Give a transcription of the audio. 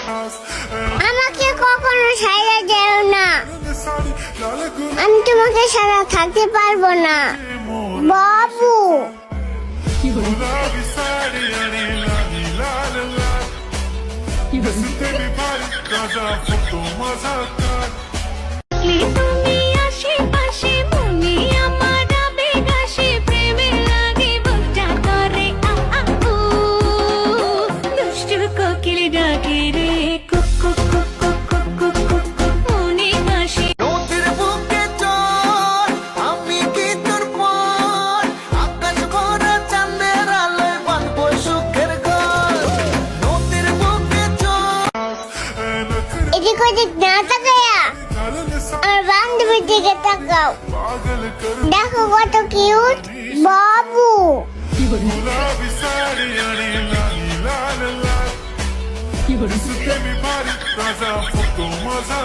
আমাকে কখনো ছাইড়া যেও না, আমি তোমাকে ছাড়া থাকতে পারবো না বাবু। তুমি আশেপাশে মনে আমার আবেগ আসে, প্রেমে লাগে বুকটা করে আ আ উ, দুষ্টু কোকিল ডাকে রে cook cook cook cook cook cook cook cook, মনে হাসি। নদীর বুকে চল, আমি কি তোর পর, আকাশ ভরা চাঁদের আলোয় বাঁধবো সুখের ঘর। নদীর বুকে চল। এদিক ওদিক না তাকায়া আমার বান্ধবীর দিকে তাকাও, দেখো কত cute Babu. Isso tem me pare, traz a foto, mas a